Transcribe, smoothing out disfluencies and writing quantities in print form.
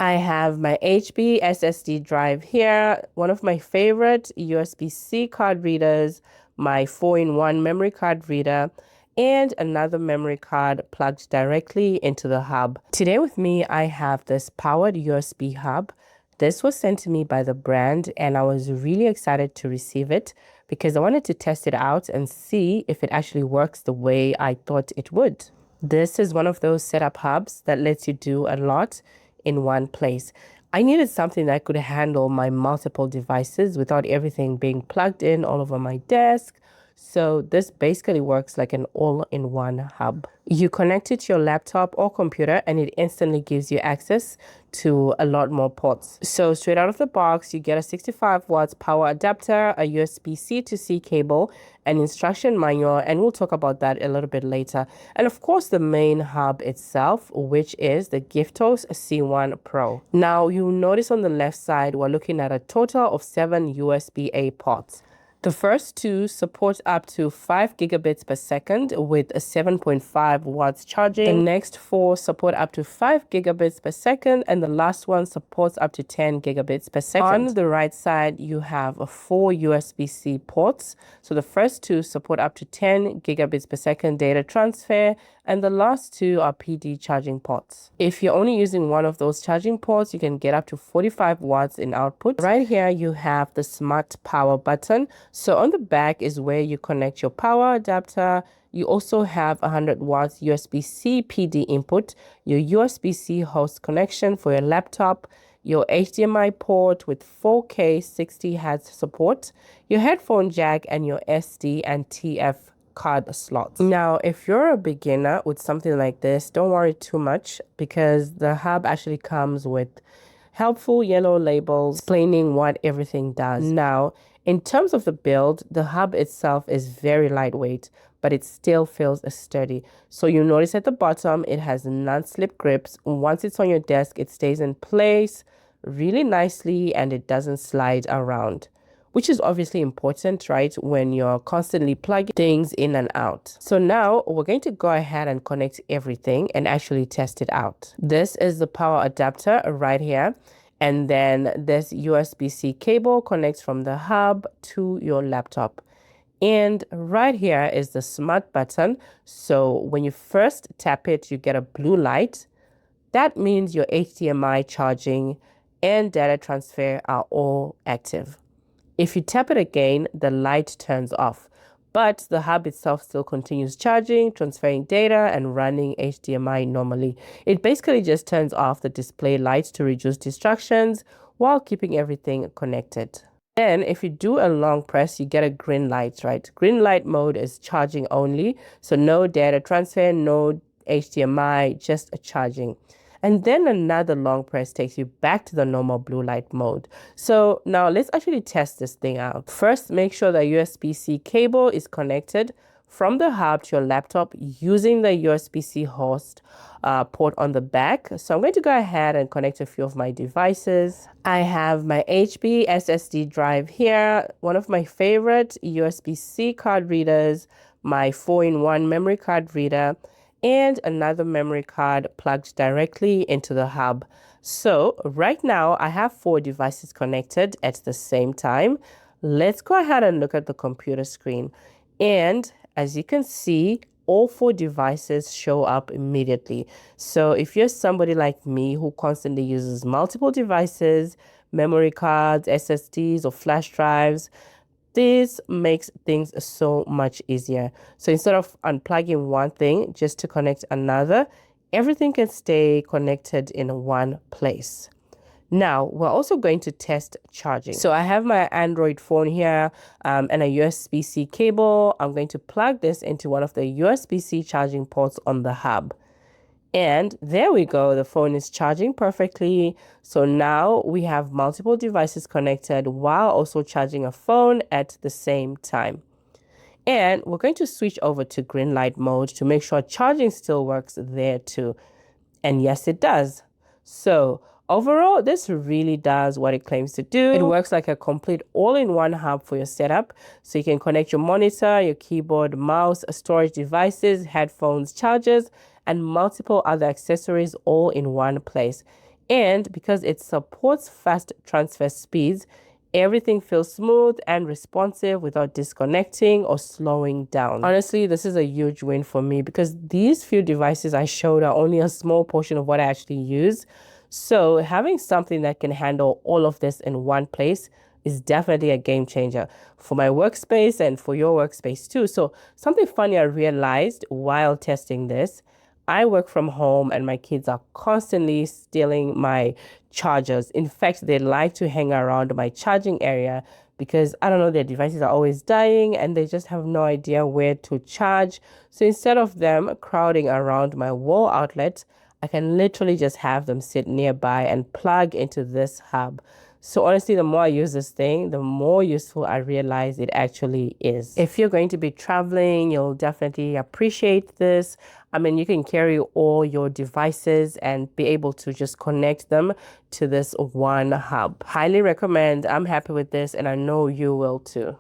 I have my HP SSD drive here, one of my favorite USB-C card readers, my 4-in-1 memory card reader, and another memory card plugged directly into the hub. Today with me, I have this powered USB hub. This was sent to me by the brand, and I was really excited to receive it because I wanted to test it out and see if it actually works the way I thought it would. This is one of those setup hubs that lets you do a lot in one place. I needed something that could handle my multiple devices without everything being plugged in all over my desk. So this basically works like an all-in-one hub. You connect it to your laptop or computer and it instantly gives you access to a lot more ports. So straight out of the box, you get a 65 watts power adapter, a USB-C to C cable, an instruction manual, and we'll talk about that a little bit later. And of course, the main hub itself, which is the Giftos C1 Pro. Now, you'll notice on the left side, we're looking at a total of 7 USB-A ports. The first two support up to 5 gigabits per second with a 7.5 watts charging. The next 4 support up to 5 gigabits per second, and the last one supports up to 10 gigabits per second. On the right side, you have 4 USB-C ports. So the first 2 support up to 10 gigabits per second data transfer, and the last 2 are PD charging ports. If you're only using one of those charging ports, you can get up to 45 watts in output. Right here, you have the smart power button. So on the back is where you connect your power adapter. You also have 100 watts USB-C PD input, your USB-C host connection for your laptop, your HDMI port with 4K 60 Hz support, your headphone jack, and your SD and TF card slots. Now, if you're a beginner with something like this, don't worry too much because the hub actually comes with helpful yellow labels explaining what everything does. Now, in terms of the build, the hub itself is very lightweight, but it still feels sturdy. So you notice at the bottom, it has non-slip grips. Once it's on your desk, it stays in place really nicely and it doesn't slide around, which is obviously important, right, when you're constantly plugging things in and out. So now we're going to go ahead and connect everything and actually test it out. This is the power adapter right here. And then this USB-C cable connects from the hub to your laptop. And right here is the smart button. So when you first tap it, you get a blue light. That means your HDMI charging and data transfer are all active. If you tap it again, the light turns off, but the hub itself still continues charging, transferring data, and running HDMI normally. It basically just turns off the display lights to reduce distractions while keeping everything connected. Then if you do a long press, you get a green light, right? Green light mode is charging only, so no data transfer, no HDMI, just a charging. And then another long press takes you back to the normal blue light mode. So now let's actually test this thing out. First, make sure the USB-C cable is connected from the hub to your laptop using the USB-C host port on the back. So I'm going to go ahead and connect a few of my devices. I have my HP SSD drive here, one of my favorite USB-C card readers, my 4-in-1 memory card reader, and another memory card plugged directly into the hub. So right now I have 4 devices connected at the same time. Let's go ahead and look at the computer screen. And as you can see, all 4 devices show up immediately. So if you're somebody like me who constantly uses multiple devices, memory cards, SSDs, or flash drives, this makes things so much easier. So instead of unplugging one thing just to connect another, everything can stay connected in one place. Now, we're also going to test charging. So I have my Android phone here and a USB-C cable. I'm going to plug this into one of the USB-C charging ports on the hub. And there we go, the phone is charging perfectly. So now we have multiple devices connected while also charging a phone at the same time. And we're going to switch over to green light mode to make sure charging still works there too. And yes, it does. So overall, this really does what it claims to do. It works like a complete all-in-one hub for your setup. So you can connect your monitor, your keyboard, mouse, storage devices, headphones, chargers, and multiple other accessories all in one place. And because it supports fast transfer speeds, everything feels smooth and responsive without disconnecting or slowing down. Honestly, this is a huge win for me because these few devices I showed are only a small portion of what I actually use. So having something that can handle all of this in one place is definitely a game changer for my workspace and for your workspace too. So something funny I realized while testing this, I work from home and my kids are constantly stealing my chargers. In fact, they like to hang around my charging area because I don't know, their devices are always dying and they just have no idea where to charge. So instead of them crowding around my wall outlet, I can literally just have them sit nearby and plug into this hub. So honestly, the more I use this thing, the more useful I realize it actually is. If you're going to be traveling, you'll definitely appreciate this. I mean, you can carry all your devices and be able to just connect them to this one hub. Highly recommend. I'm happy with this and I know you will too.